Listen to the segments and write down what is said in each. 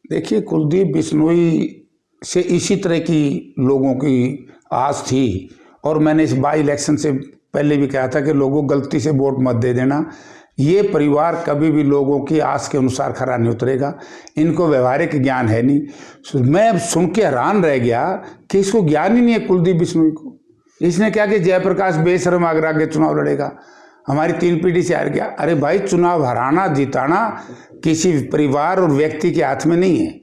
देखिए, कुलदीप बिश्नोई से इसी तरह की लोगों की आस थी और मैंने इस बाई इलेक्शन से पहले भी कहा था कि लोगों गलती से वोट मत दे देना। ये परिवार कभी भी लोगों की आस के अनुसार खरा नहीं उतरेगा। इनको व्यवहारिक ज्ञान है नहीं। मैं सुन के हैरान रह गया कि इसको ज्ञान ही नहीं है कुलदीप बिश्नोई को। इसने क्या कि जयप्रकाश बेशर्म आगरा के चुनाव लड़ेगा, हमारी 3 पीढ़ी से हार गया। अरे भाई, चुनाव हराना जिताना किसी परिवार और व्यक्ति के हाथ में नहीं है,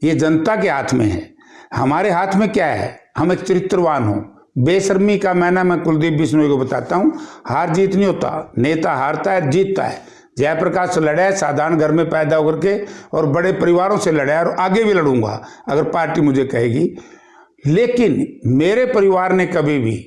ये जनता के हाथ में है। हमारे हाथ में क्या है? हम एक चरित्रवान हो। बेशर्मी का मैंने मैं कुलदीप बिश्नोई को बताता हूँ, हार जीत नहीं होता, नेता हारता है जीतता है। जयप्रकाश से लड़ा है साधारण घर में पैदा होकर के और बड़े परिवारों से लड़ा है और आगे भी लड़ूंगा अगर पार्टी मुझे कहेगी। लेकिन मेरे परिवार ने कभी भी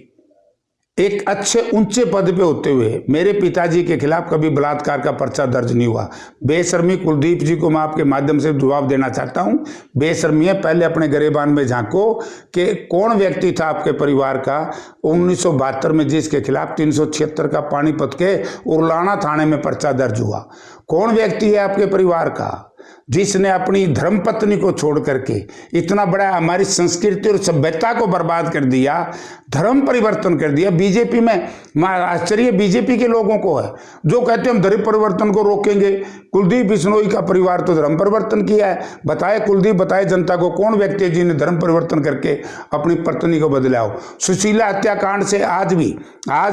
एक अच्छे ऊंचे पद पे होते हुए मेरे पिताजी के खिलाफ कभी बलात्कार का पर्चा दर्ज नहीं हुआ। बेशर्मी कुलदीप जी को मैं आपके माध्यम से जवाब देना चाहता हूं। बेशर्मी है, पहले अपने गरेबान में झांको कि कौन व्यक्ति था आपके परिवार का 1972 में जिसके खिलाफ 376 का पानीपत के उरलाना थाने में पर्चा दर्ज हुआ। कौन व्यक्ति है आपके परिवार का जिसने अपनी धर्मपत्नी को छोड़ करके इतना बड़ा हमारी संस्कृति और सभ्यता को बर्बाद कर दिया, धर्म परिवर्तन कर दिया। बीजेपी में आश्चर्य बीजेपी के लोगों को है जो कहते हैं हम धर्म परिवर्तन को रोकेंगे। कुलदीप बिश्नोई का परिवार तो धर्म परिवर्तन किया है। बताए कुलदीप, बताए जनता को कौन व्यक्ति है जिन्हें धर्म परिवर्तन करके अपनी पत्नी को बदला हो। सुशीला हत्याकांड से आज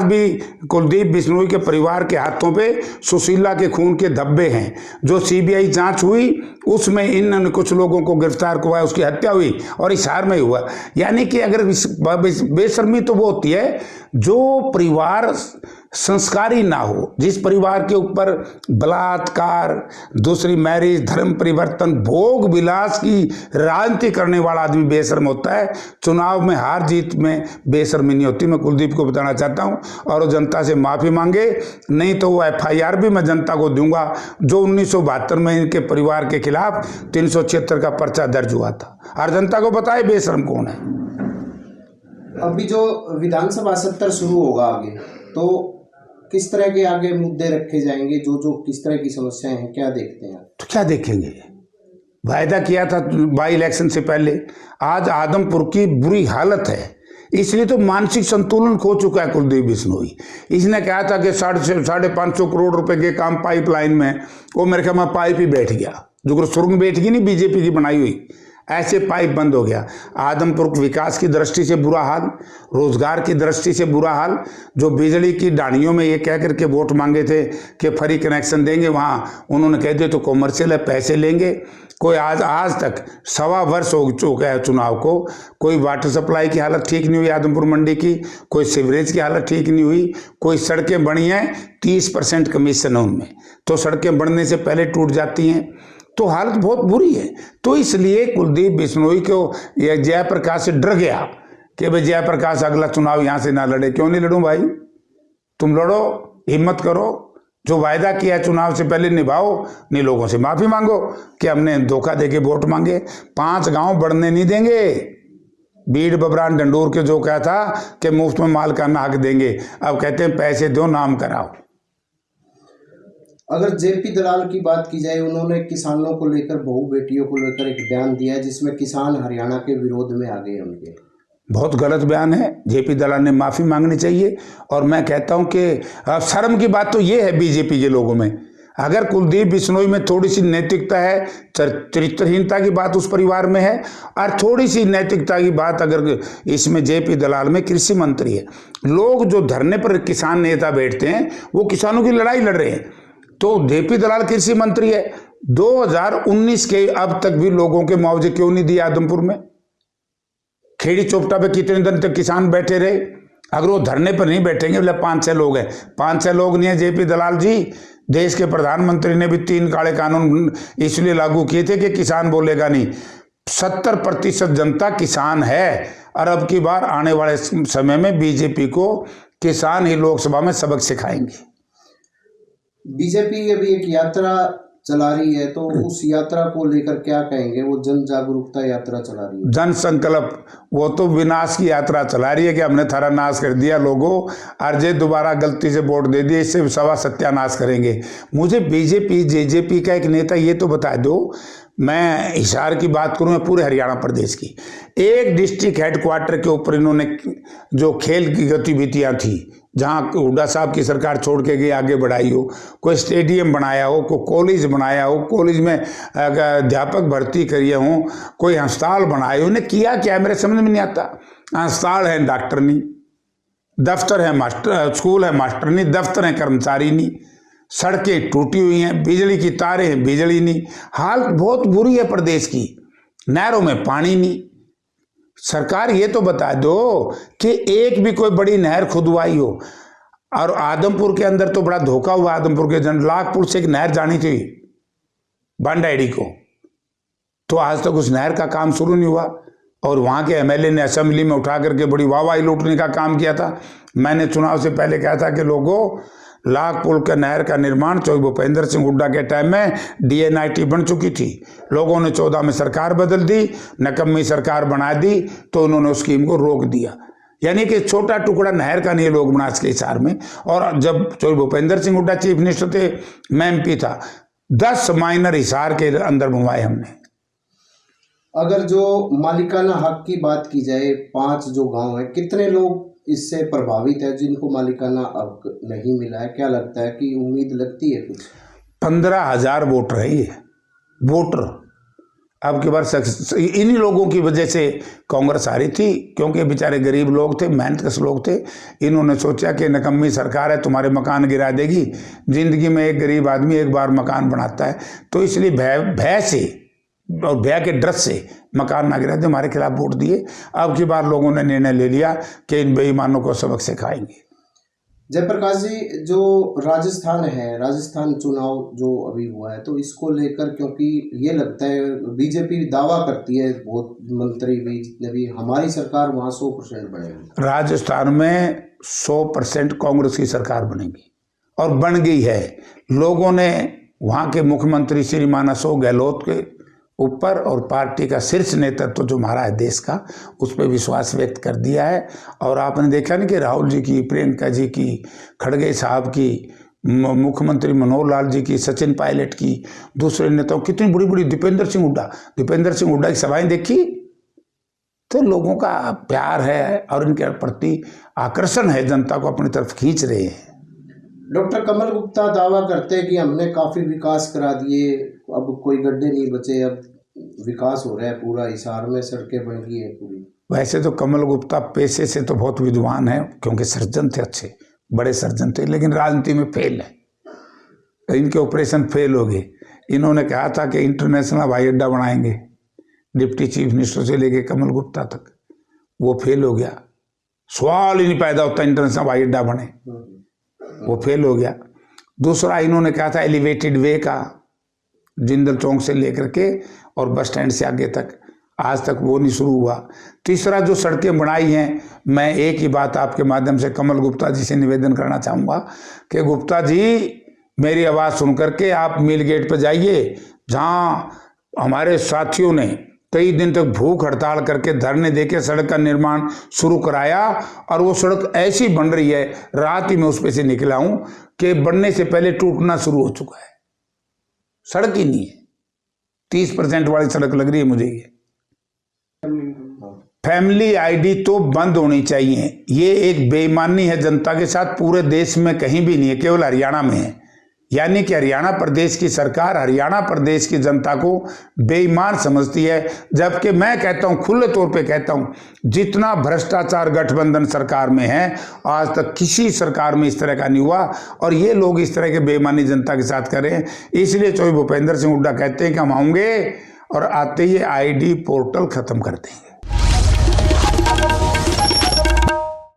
भी कुलदीप बिश्नोई के परिवार के हाथों पे सुशीला के खून के धब्बे हैं। जो सीबीआई जांच हुई उसमें इन कुछ लोगों को गिरफ्तार हुआ, उसकी हत्या हुई और हिसार में हुआ। यानी कि अगर बेशर्मी तो वो होती है जो परिवार संस्कारी ना हो, जिस परिवार के ऊपर बलात्कार, दूसरी मैरिज, धर्म परिवर्तन, भोग विलास की राजनीति करने वाला आदमी बेशर्म होता है। चुनाव में हार जीत में बेशर्मी नहीं होती। मैं कुलदीप को बताना चाहता हूं और वो जनता से माफी मांगे, नहीं तो वो FIR भी मैं जनता को दूंगा जो 1972 में इनके परिवार के खिलाफ 376 का पर्चा दर्ज हुआ था। और जनता को बताए बेशर्म कौन है। अभी जो विधानसभा सत्र शुरू होगा आगे, तो किस तरह के आगे मुद्दे रखे जाएंगे, जो किस तरह की समस्याएं हैं, क्या देखते हैं? तो क्या देखेंगे? वायदा किया था बाई इलेक्शन से पहले। आज आदमपुर की बुरी हालत है, इसलिए तो मानसिक संतुलन खो चुका है कुलदीप बिश्नोई। इसने कहा था कि 550 करोड़ रुपए के काम पाइपलाइन में, वो मेरे ख्याल में पाइप ही बैठ गया, जो सुरंग बैठ गई नहीं बीजेपी की बनाई हुई, ऐसे पाइप बंद हो गया। आदमपुर विकास की दृष्टि से बुरा हाल, रोजगार की दृष्टि से बुरा हाल। जो बिजली की डानियों में ये कह करके वोट मांगे थे कि फ्री कनेक्शन देंगे, वहाँ उन्होंने कह दिया तो कॉमर्शियल है, पैसे लेंगे। कोई आज तक 1.25 वर्ष हो चुका है चुनाव को, कोई वाटर सप्लाई की हालत ठीक नहीं हुई आदमपुर मंडी की, कोई सीवरेज की हालत ठीक नहीं हुई, कोई सड़कें बनी हैं 30% कमीशन है उनमें, तो सड़कें बनने से पहले टूट जाती हैं। तो हालत बहुत बुरी है। तो इसलिए कुलदीप बिश्नोई को जयप्रकाश से डर गया कि भाई जयप्रकाश अगला चुनाव यहां से ना लड़े। क्यों नहीं लड़ूं भाई? तुम लड़ो, हिम्मत करो, जो वायदा किया चुनाव से पहले निभाओ, नहीं लोगों से माफी मांगो कि हमने धोखा देके वोट मांगे। 5 गांव बढ़ने नहीं देंगे। बीड़ बबरान डंडोर के जो कहा था कि मुफ्त में माल का नाक देंगे, अब कहते हैं पैसे दो नाम कराओ। अगर JP दलाल की बात की जाए, उन्होंने किसानों को लेकर, बहू बेटियों को लेकर एक बयान दिया है जिसमें किसान हरियाणा के विरोध में आ गए। उनके बहुत गलत बयान है। JP दलाल ने माफी मांगनी चाहिए। और मैं कहता हूं कि शर्म की बात तो ये है बीजेपी के लोगों में, अगर कुलदीप बिश्नोई में थोड़ी सी नैतिकता है, चरित्रहीनता की बात उस परिवार में है, और थोड़ी सी नैतिकता की बात अगर इसमें JP दलाल में, कृषि मंत्री है। लोग जो धरने पर किसान नेता बैठते हैं वो किसानों की लड़ाई लड़ रहे हैं, तो JP दलाल कृषि मंत्री है। 2019 के अब तक भी लोगों के मुआवजे क्यों नहीं दिए आदमपुर में? खेड़ी चौपटा पे कितने दिन तक किसान बैठे रहे? अगर वो धरने पर नहीं बैठेंगे, बोले 5-6 लोग हैं, 5-6 लोग नहीं है JP दलाल जी। देश के प्रधानमंत्री ने भी 3 काले कानून इसलिए लागू किए थे कि किसान बोलेगा नहीं। 70% जनता किसान है और अब की बार आने वाले समय में बीजेपी को किसान ही लोकसभा में सबक सिखाएंगे। बीजेपी अभी एक यात्रा चला रही है, तो उस यात्रा को लेकर क्या कहेंगे? वो जन जागरूकता यात्रा चला रही है, जन संकल्प, वो तो विनाश की यात्रा चला रही है कि हमने थारा नाश कर दिया लोगों, और जे दोबारा गलती से वोट दे दिए, इससे सवा सत्यानाश करेंगे। मुझे बीजेपी JJP का एक नेता ये तो बता दो मैं हिसार की बात करूं या पूरे हरियाणा प्रदेश की, एक डिस्ट्रिक्ट हेडक्वार्टर के ऊपर इन्होंने जो खेल की गतिविधियां थी, जहां हुड्डा साहब की सरकार छोड़ के गई, आगे बढ़ाई हो, कोई स्टेडियम बनाया हो, कोई कॉलेज बनाया हो, कॉलेज में अध्यापक भर्ती करिए हो, कोई अस्पताल बनाए हो, उन्हें किया क्या मेरे समझ में नहीं आता। अस्पताल है डॉक्टर नहीं, दफ्तर है मास्टर, स्कूल है मास्टर नहीं, दफ्तर है कर्मचारी नहीं, सड़कें टूटी हुई हैं, बिजली की तारें हैं, बिजली नहीं, हालत बहुत बुरी है प्रदेश की, नहरों में पानी नहीं। सरकार ये तो बता दो कि एक भी कोई बड़ी नहर खुदवाई हो। और आदमपुर के अंदर तो बड़ा धोखा हुआ, आदमपुर के लाखपुर से एक नहर जानी थी बांडाईडी को, तो आज तक उस नहर का काम शुरू नहीं हुआ। और वहाँ के एमएलए ने असेंबली में उठा करके बड़ी वाहवाही लूटने का काम किया था। मैंने चुनाव से पहले कहा था कि लोगों, लाखपुर के नहर का निर्माण भूपेंद्र सिंह हुड्डा के टाइम में डीएनआईटी बन चुकी थी, लोगों ने 14 में सरकार बदल दी, नकम्मी सरकार बना दी, तो उन्होंने उस स्कीम को रोक दिया। यानी कि छोटा टुकड़ा नहर का नहीं लोग बना सके हिसार में। और जब भूपेंद्र सिंह हुड्डा चीफ मिनिस्टर थे, मैं एमपी था, 10 माइनर हिसार के अंदर बनवाए हमने। अगर जो मालिकाना हक की बात की जाए, 5 जो गांव है, कितने लोग इससे प्रभावित है जिनको मालिकाना हक नहीं मिला है? क्या लगता है कि उम्मीद लगती है कुछ? 15,000 वोटर है ये वोटर। अब की बार इन्हीं लोगों की वजह से कांग्रेस हारी थी, क्योंकि बेचारे गरीब लोग थे, मेहनतकश लोग थे। इन्होंने सोचा कि नकम्मी सरकार है, तुम्हारे मकान गिरा देगी। जिंदगी में एक गरीब आदमी एक बार मकान बनाता है, तो इसलिए भय से और भय के डर से मकान ना गिरा दे, हमारे खिलाफ वोट दिए। अब की बार लोगों ने निर्णय ले लिया कि इन बेईमानों को सबक सिखाएंगे। जयप्रकाश जी, जो राजस्थान है, राजस्थान चुनाव जो अभी हुआ है, तो इसको लेकर, क्योंकि ये लगता है बीजेपी दावा करती है, बहुत मंत्री भी जितने भी, हमारी सरकार वहाँ 100% बनेगी। राजस्थान में 100% कांग्रेस की सरकार बनेगी और बन गई है। लोगों ने वहाँ के मुख्यमंत्री श्रीमान अशोक गहलोत के ऊपर और पार्टी का शीर्ष नेतृत्व जो हमारा है देश का, उस पर विश्वास व्यक्त कर दिया है। और आपने देखा ना कि राहुल जी की, प्रियंका जी की, खड़गे साहब की, मुख्यमंत्री मनोहर लाल जी की, सचिन पायलट की, दूसरे नेताओं, कितनी बड़ी बड़ी, दीपेंद्र सिंह हुड्डा की सभाएं देखी, तो लोगों का प्यार है और इनके प्रति आकर्षण है, जनता को अपनी तरफ खींच रहे हैं। डॉक्टर कमल गुप्ता दावा करते हैं कि हमने काफ़ी विकास करा दिए, अब कोई गड्ढे नहीं बचे, अब विकास हो रहा है पूरा, हिसार में सड़कें बन गई है पूरी। वैसे तो कमल गुप्ता पेशे से तो बहुत विद्वान है, क्योंकि सर्जन थे, अच्छे बड़े सर्जन थे, लेकिन राजनीति में फेल है। इनके ऑपरेशन फेल हो गए। इन्होंने कहा था कि इंटरनेशनल हवाई अड्डा बनाएंगे, डिप्टी चीफ मिनिस्टर से लेके कमल गुप्ता तक, वो फेल हो गया। सवाल ही नहीं पैदा होता इंटरनेशनल हवाई अड्डा बने, वो फेल हो गया। दूसरा इन्होंने कहा था एलिवेटेड वे का, जिंदल चौक से लेकर के और बस स्टैंड से आगे तक, आज तक वो नहीं शुरू हुआ। तीसरा जो सड़कें बनाई हैं, मैं एक ही बात आपके माध्यम से कमल गुप्ता जी से निवेदन करना चाहूँगा कि गुप्ता जी, मेरी आवाज़ सुन करके आप मिल गेट पर जाइए, जहाँ हमारे साथियों ने कई दिन तक भूख हड़ताल करके धरने देके सड़क का निर्माण शुरू कराया, और वो सड़क ऐसी बन रही है, रात ही मैं उस पे से निकला हूँ कि बनने से पहले टूटना शुरू हो चुका है, सड़क ही नहीं है। 30% वाली सड़क लग रही है मुझे ये। फैमिली आईडी तो बंद होनी चाहिए। ये एक बेईमानी है जनता के साथ, पूरे देश में कहीं भी नहीं है, केवल हरियाणा में है। यानी कि हरियाणा प्रदेश की सरकार हरियाणा प्रदेश की जनता को बेईमान समझती है, जबकि मैं कहता हूं, खुले तौर पे कहता हूं, जितना भ्रष्टाचार गठबंधन सरकार में है, आज तक किसी सरकार में इस तरह का नहीं हुआ। और ये लोग इस तरह के बेईमानी जनता के साथ कर रहे हैं। इसलिए भूपेंद्र सिंह हुड्डा कहते हैं कि हम आएंगे और आते ही आईडी पोर्टल खत्म कर देंगे।